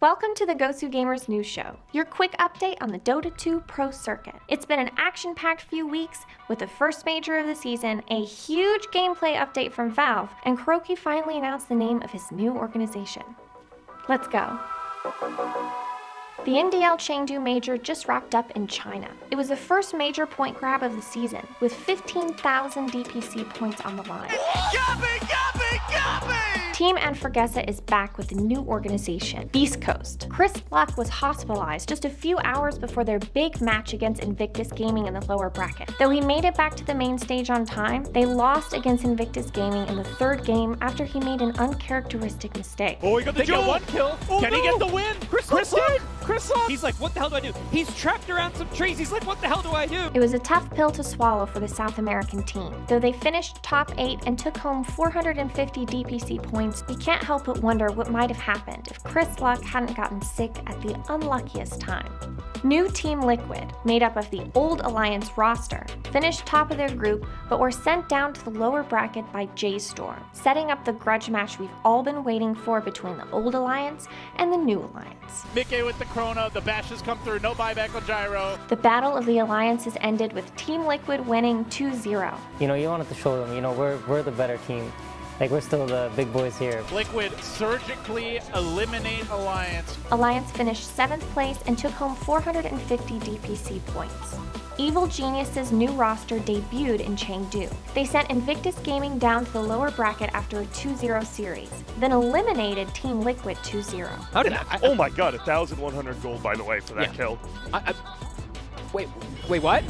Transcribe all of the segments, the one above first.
Welcome to the GosuGamers News Show, your quick update on the Dota 2 Pro Circuit. It's been an action-packed few weeks, with the first major of the season, a huge gameplay update from Valve, and Kuroki finally announced the name of his new organization. Let's go. The NDL Chengdu Major just wrapped up in China. It was the first major point grab of the season, with 15,000 DPC points on the line. Team Anfergesa is back with a new organization, Beast Coast. Chris Luck was hospitalized just a few hours before their big match against Invictus Gaming in the lower bracket. Though he made it back to the main stage on time, they lost against Invictus Gaming in the third game after he made an uncharacteristic mistake. Oh, he got the got one kill. Oh, Can he get the win? Chris Luck! He's like, what the hell do I do? He's trapped around some trees. He's like, what the hell do I do? It was a tough pill to swallow for the South American team. Though they finished top 8 and took home 450 DPC points, you can't help but wonder what might have happened if Chris Luck hadn't gotten sick at the unluckiest time. New Team Liquid, made up of the old Alliance roster, finished top of their group but were sent down to the lower bracket by J-Storm, setting up the grudge match we've all been waiting for between the old Alliance and the new Alliance. Mickey with the Chrono, the bashes come through, no buyback on Gyro. The battle of the Alliances ended with Team Liquid winning 2-0. You wanted to show them, we're the better team. Like, we're still the big boys here. Liquid surgically eliminate Alliance. Alliance finished 7th place and took home 450 DPC points. Evil Genius's new roster debuted in Chengdu. They sent Invictus Gaming down to the lower bracket after a 2-0 series, then eliminated Team Liquid 2-0. How did Oh my god, 1,100 gold, by the way, for that kill. Wait, what?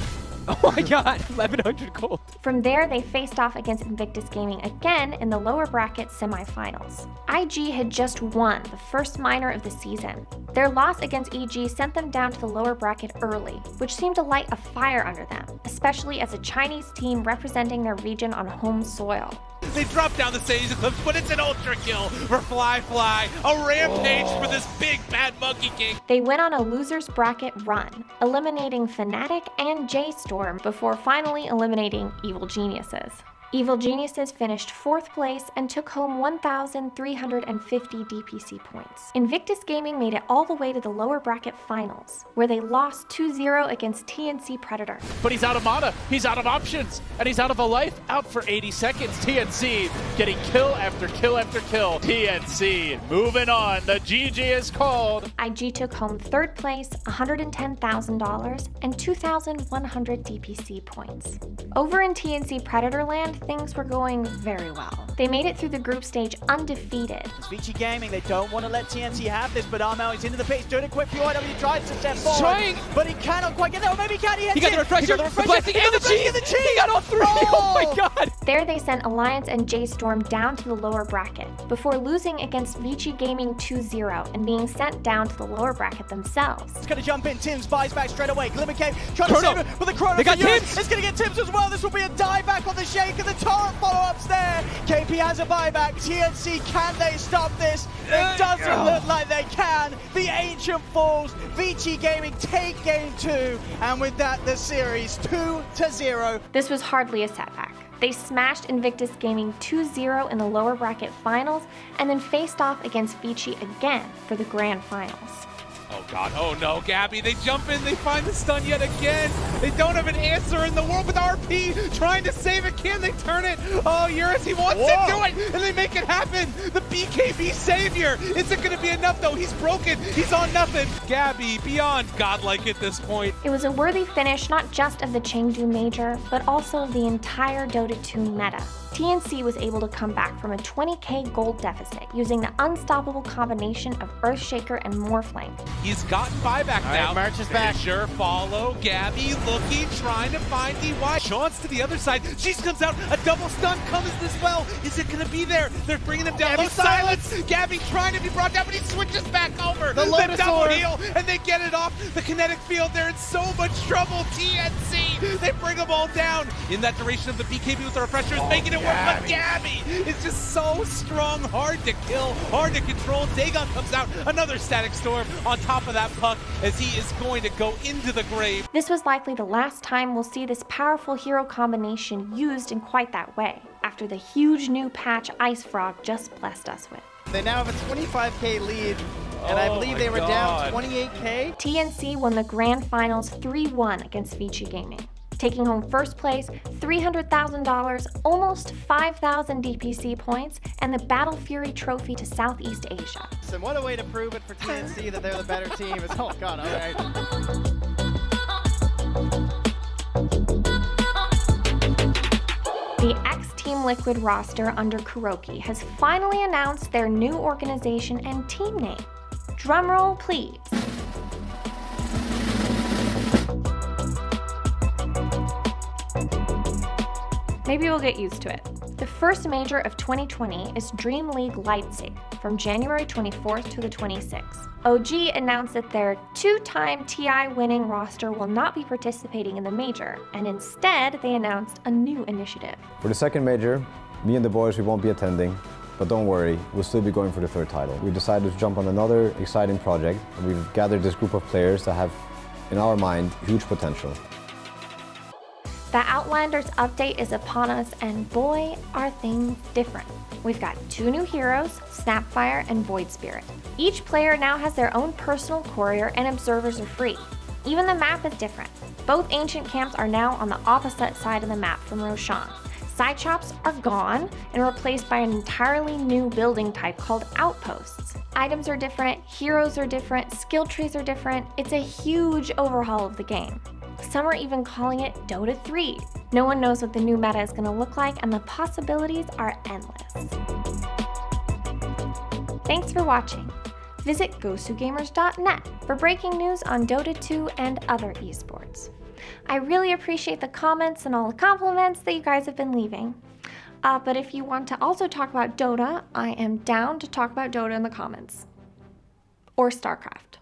Oh my god, 1,100 gold. From there, they faced off against Invictus Gaming again in the lower bracket semifinals. IG had just won the first minor of the season. Their loss against EG sent them down to the lower bracket early, which seemed to light a fire under them, especially as a Chinese team representing their region on home soil. They drop down the stage eclipse, but it's an ultra kill for Fly, a rampage for this big bad Monkey King. They went on a loser's bracket run, eliminating Fnatic and J-Storm before finally eliminating Evil Geniuses. Evil Geniuses finished 4th place and took home 1,350 DPC points. Invictus Gaming made it all the way to the lower bracket finals, where they lost 2-0 against TNC Predator. But he's out of mana, he's out of options, and he's out of a life, out for 80 seconds. TNC getting kill after kill after kill. TNC moving on, the GG is called. IG took home 3rd place, $110,000, and 2,100 DPC points. Over in TNC Predator land, things were going very well. They made it through the group stage undefeated. Vici Gaming, they don't want to let TNC have this, but Armel is into the pitch, doing a quick PYW, tries to step forward, but he cannot quite get there, or maybe he can, he got the refresher, the blessing, and the cheese! He got all 3! Oh my god! There they sent Alliance and J-Storm down to the lower bracket, before losing against Vici Gaming 2-0 and being sent down to the lower bracket themselves. It's going to jump in, Tims buys back straight away, Glimmer Cave trying to save it, but the Chrono they got Tims! It's going to get Tims as well, this will be a dieback on the Shake, and the torrent follow-ups there. KP has a buyback. TNC, can they stop this? It doesn't look like they can. The Ancient falls. Vici Gaming take game 2, and with that, the series 2-0. This was hardly a setback. They smashed Invictus Gaming 2-0 in the lower bracket finals, and then faced off against Vici again for the grand finals. Oh god, oh no, Gabby, they jump in, they find the stun yet again. They don't have an answer in the world with RP, trying to save it, can they turn it? Oh, Eurus, he wants to do it, and they make it happen. The BKB savior, isn't gonna be enough though, he's broken, he's on nothing. Gabby, beyond godlike at this point. It was a worthy finish not just of the Chengdu Major, but also of the entire Dota 2 meta. TNC was able to come back from a 20k gold deficit using the unstoppable combination of Earthshaker and Morphling. He's gotten buyback now. March is back. Sure, follow, Gabby looking, trying to find DY. Sean's to the other side, she comes out, a double stun comes as well. Is it gonna be there? They're bringing him down. Gabby Low silence! Gabby trying to be brought down, but he switches back over. The double heal, and they get it off the kinetic field. They're in so much trouble. TNC, they bring them all down. In that duration of the BKB with the refreshers, making it work, but Gabby is just so strong, hard to kill, hard to control. Dagon comes out, another static storm on top of that puck as he is going to go into the grave. This was likely the last time we'll see this powerful hero combination used in quite that way, after the huge new patch Ice Frog just blessed us with. They now have a 25k lead And I believe they were down God. 28K. TNC won the grand finals 3-1 against Vici Gaming, taking home first place, $300,000, almost 5,000 DPC points, and the Battle Fury trophy to Southeast Asia. So what a way to prove it for TNC that they're the better team. It's, oh god, all right. The ex-Team Liquid roster under Kuroki has finally announced their new organization and team name. Drumroll, please. Maybe we'll get used to it. The first major of 2020 is Dreamleague Lighting from January 24th to the 26th. OG announced that their two-time TI winning roster will not be participating in the major, and instead they announced a new initiative. For the second major, me and the boys, we won't be attending, but don't worry, we'll still be going for the third title. We decided to jump on another exciting project, and we've gathered this group of players that have, in our mind, huge potential. The Outlanders update is upon us, and boy, are things different. We've got 2 new heroes, Snapfire and Void Spirit. Each player now has their own personal courier, and observers are free. Even the map is different. Both ancient camps are now on the opposite side of the map from Roshan. Side shops are gone and replaced by an entirely new building type called outposts. Items are different, heroes are different, skill trees are different. It's a huge overhaul of the game. Some are even calling it Dota 3. No one knows what the new meta is going to look like, and the possibilities are endless. Thanks for watching. Visit GosuGamers.net for breaking news on Dota 2 and other esports. I really appreciate the comments and all the compliments that you guys have been leaving. But if you want to also talk about Dota, I am down to talk about Dota in the comments. Or StarCraft.